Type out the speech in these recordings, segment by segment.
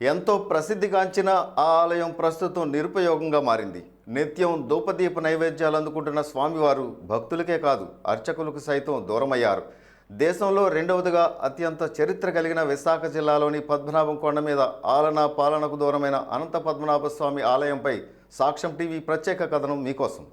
ఎంతో ప్రసిద్ధిగాంచిన ఆ ఆలయం ప్రస్తుతం నిరుపయోగంగా మారింది. నిత్యం ధూపదీప నైవేద్యాలు అందుకుంటున్న స్వామివారు భక్తులకే కాదు అర్చకులకు సైతం దూరమయ్యారు. దేశంలో రెండవదిగా అత్యంత చరిత్ర కలిగిన విశాఖ జిల్లాలోని పద్మనాభం కొండ మీద ఆలనా పాలనకు దూరమైన అనంత పద్మనాభ స్వామి ఆలయంపై సాక్ష్యం టీవీ ప్రత్యేక కథనం మీకోసం.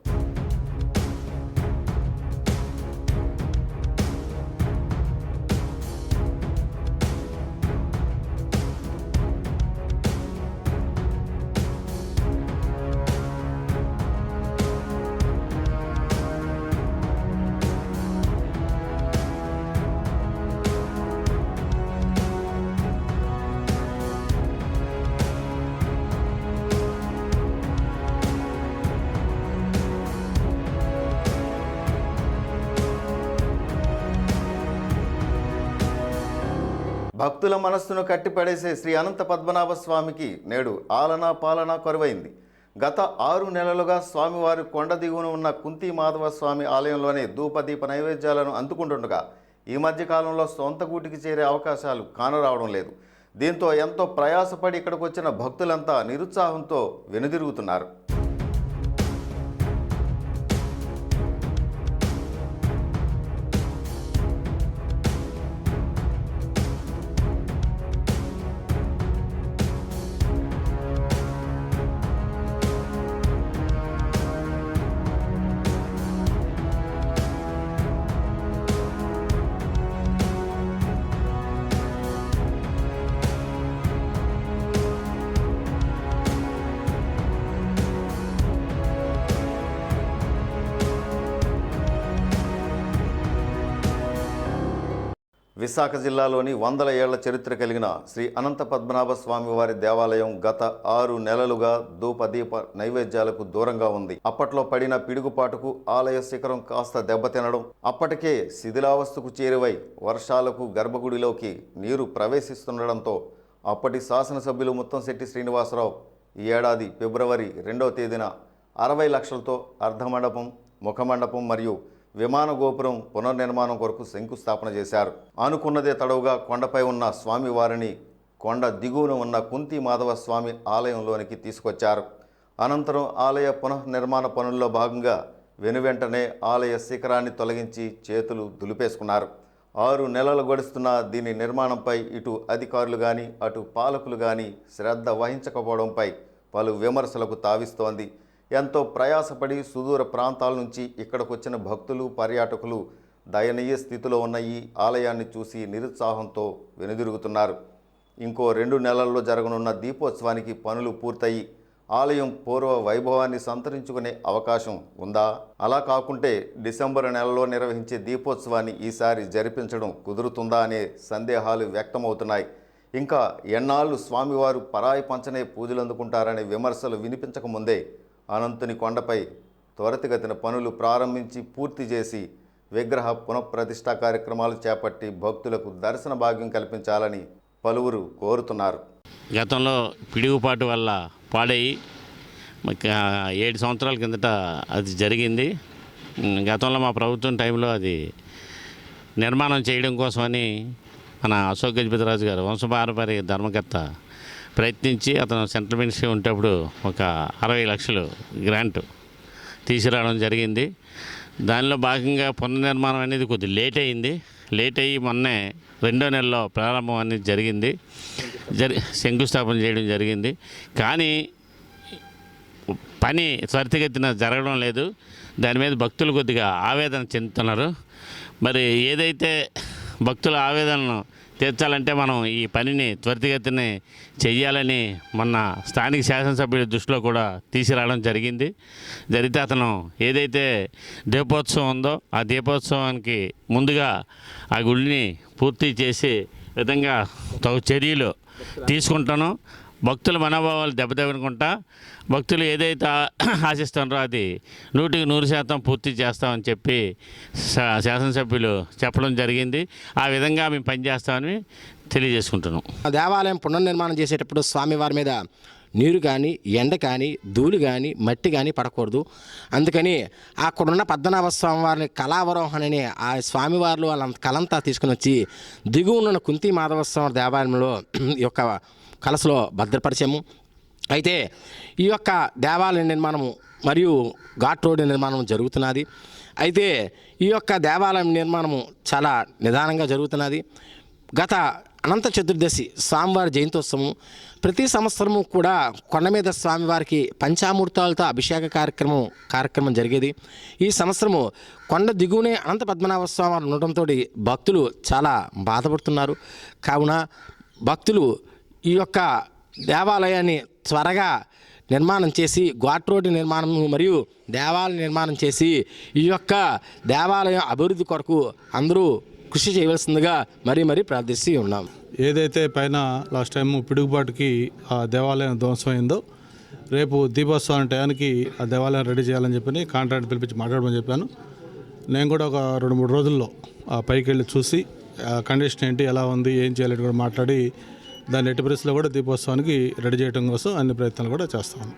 భక్తుల మనస్సును కట్టిపడేసే శ్రీ అనంత పద్మనాభ స్వామికి నేడు ఆలనా పాలనా కరువైంది. గత 6 నెలలుగా స్వామివారి కొండ దిగువన ఉన్న కుంతి మాధవ స్వామి ఆలయంలోనే ధూపదీప నైవేద్యాలను అందుకుంటుండగా ఈ మధ్యకాలంలో సొంత గూటికి చేరే అవకాశాలు కానరావడం లేదు. దీంతో ఎంతో ప్రయాసపడి ఇక్కడికి వచ్చిన భక్తులంతా నిరుత్సాహంతో వెనుదిరుగుతున్నారు. విశాఖ జిల్లాలోని 100 ఏళ్ల చరిత్ర కలిగిన శ్రీ అనంత పద్మనాభ స్వామి వారి దేవాలయం గత 6 నెలలుగా ధూపదీప నైవేద్యాలకు దూరంగా ఉంది. అప్పట్లో పడిన పిడుగుపాటుకు ఆలయ శిఖరం కాస్త దెబ్బతినడం, అప్పటికే శిథిలావస్థకు చేరువై వర్షాలకు గర్భగుడిలోకి నీరు ప్రవేశిస్తుండడంతో అప్పటి శాసనసభ్యులు ముత్తంశెట్టి శ్రీనివాసరావు ఈ ఏడాది ఫిబ్రవరి 2వ తేదీన 60 లక్షలతో అర్ధమండపం, ముఖమండపం మరియు విమాన గోపురం పునర్నిర్మాణం కొరకు శంకుస్థాపన చేశారు. అనుకున్నదే తడవుగా కొండపై ఉన్న స్వామివారిని కొండ దిగువన ఉన్న కుంతి మాధవ స్వామి ఆలయంలోనికి తీసుకొచ్చారు. అనంతరం ఆలయ పునర్నిర్మాణ పనుల్లో భాగంగా వెనువెంటనే ఆలయ శిఖరాన్ని తొలగించి చేతులు దులిపేసుకున్నారు. 6 నెలలు గడుస్తున్న దీని నిర్మాణంపై ఇటు అధికారులు కానీ అటు పాలకులు కానీ శ్రద్ధ వహించకపోవడంపై పలు విమర్శలకు తావిస్తోంది. ఎంతో ప్రయాసపడి సుదూర ప్రాంతాల నుంచి ఇక్కడికి వచ్చిన భక్తులు, పర్యాటకులు దయనీయ స్థితిలో ఉన్న ఈ ఆలయాన్ని చూసి నిరుత్సాహంతో వెనుదిరుగుతున్నారు. ఇంకో 2 నెలల్లో జరగనున్న దీపోత్సవానికి పనులు పూర్తయి ఆలయం పూర్వ వైభవాన్ని సంతరించుకునే అవకాశం ఉందా? అలా కాకుంటే డిసెంబర్ నెలలో నిర్వహించే దీపోత్సవాన్ని ఈసారి జరిపించడం కుదురుతుందా అనే సందేహాలు వ్యక్తమవుతున్నాయి. ఇంకా ఎన్నాళ్ళు స్వామివారు పరాయి పంచనే పూజలు అందుకుంటారనే విమర్శలు వినిపించకముందే అనంతుని కొండపై త్వరితగతిన పనులు ప్రారంభించి పూర్తి చేసి విగ్రహ పునఃప్రతిష్ఠా కార్యక్రమాలు చేపట్టి భక్తులకు దర్శన భాగ్యం కల్పించాలని పలువురు కోరుతున్నారు. గతంలో పిడుగుపాటు వల్ల పాడయి 7 సంవత్సరాల కిందట అది జరిగింది. గతంలో మా ప్రభుత్వం టైంలో అది నిర్మాణం చేయడం కోసమని మన అశోక్ గజపతిరాజు గారు వంశపారంపర్య ధర్మకర్త ప్రయత్నించి అతను సెంట్రల్ మినిస్ట్రీ ఉండేటప్పుడు ఒక 60 లక్షలు గ్రాంట్ తీసుకురావడం జరిగింది. దానిలో భాగంగా పునర్నిర్మాణం అనేది కొద్దిగా లేట్ అయ్యి మొన్నే 2వ నెలలో ప్రారంభం అనేది జరిగింది. శంకుస్థాపన చేయడం జరిగింది. కానీ పని త్వరితగతిన జరగడం లేదు. దాని మీద భక్తులు కొద్దిగా ఆవేదన చెందుతున్నారు. మరి ఏదైతే భక్తుల ఆవేదనను తీర్చాలంటే మనం ఈ పనిని త్వరితగతిని చెయ్యాలని మొన్న స్థానిక శాసనసభ్యుల దృష్టిలో కూడా తీసుకురావడం జరిగితే అతను ఏదైతే దీపోత్సవం ఉందో ఆ దీపోత్సవానికి ముందుగా ఆ గుడిని పూర్తి చేసే విధంగా తగు చర్యలు తీసుకుంటాను. భక్తుల మనోభావాలు దెబ్బతినకుండా భక్తులు ఏదైతే ఆశిస్తున్నారో అది 100% పూర్తి చేస్తామని చెప్పి శాసనసభ్యులు చెప్పడం జరిగింది. ఆ విధంగా మేము పనిచేస్తామని తెలియజేసుకుంటున్నాం. దేవాలయం పునర్నిర్మాణం చేసేటప్పుడు స్వామివారి మీద నీరు కానీ, ఎండ కానీ, ధూళి కానీ, మట్టి కానీ పడకూడదు. అందుకని అక్కడున్న పద్మనాభ స్వామివారిని కళావరోహణని ఆ స్వామివారిలో వాళ్ళ కలంతా తీసుకుని వచ్చి దిగువన కుంతి మాధవ స్వామి దేవాలయంలో యొక్క కలసలో భద్రపరిచాము. అయితే ఈ యొక్క దేవాలయ నిర్మాణము మరియు ఘాట్ రోడ్డు నిర్మాణం జరుగుతున్నది. అయితే ఈ యొక్క దేవాలయం నిర్మాణము చాలా నిదానంగా జరుగుతున్నది. గత అనంత చతుర్దశి స్వామివారి జయంతోత్సవం ప్రతి సంవత్సరము కూడా కొండ మీద స్వామివారికి పంచామృతాలతో అభిషేక కార్యక్రమం జరిగేది. ఈ సంవత్సరము కొండ దిగువనే అనంత పద్మనాభ స్వామివారు ఉండటంతో భక్తులు చాలా బాధపడుతున్నారు. కావున భక్తులు ఈ యొక్క దేవాలయాన్ని త్వరగా నిర్మాణం చేసి ఘాట్ రోడ్డు నిర్మాణం మరియు దేవాలయ నిర్మాణం చేసి ఈ యొక్క దేవాలయం అభివృద్ధి కొరకు అందరూ కృషి చేయవలసిందిగా మరీ ప్రార్థిస్తూ ఉన్నాం. ఏదైతే పైన లాస్ట్ టైం పిడుగుబాటుకి ఆ దేవాలయం ధ్వంసమైందో రేపు దీపోత్సవం టయానికి ఆ దేవాలయం రెడీ చేయాలని చెప్పి కాంట్రాక్ట్ పిలిపించి మాట్లాడమని చెప్పాను. నేను కూడా ఒక 2-3 రోజుల్లో ఆ పైకి వెళ్ళి చూసి కండిషన్ ఏంటి, ఎలా ఉంది, ఏం చేయాలి కూడా మాట్లాడి దాన్ని ఎట్టి పరిస్థితుల్లో కూడా దీపోత్సవానికి రెడీ చేయడం కోసం అన్ని ప్రయత్నాలు కూడా చేస్తాను.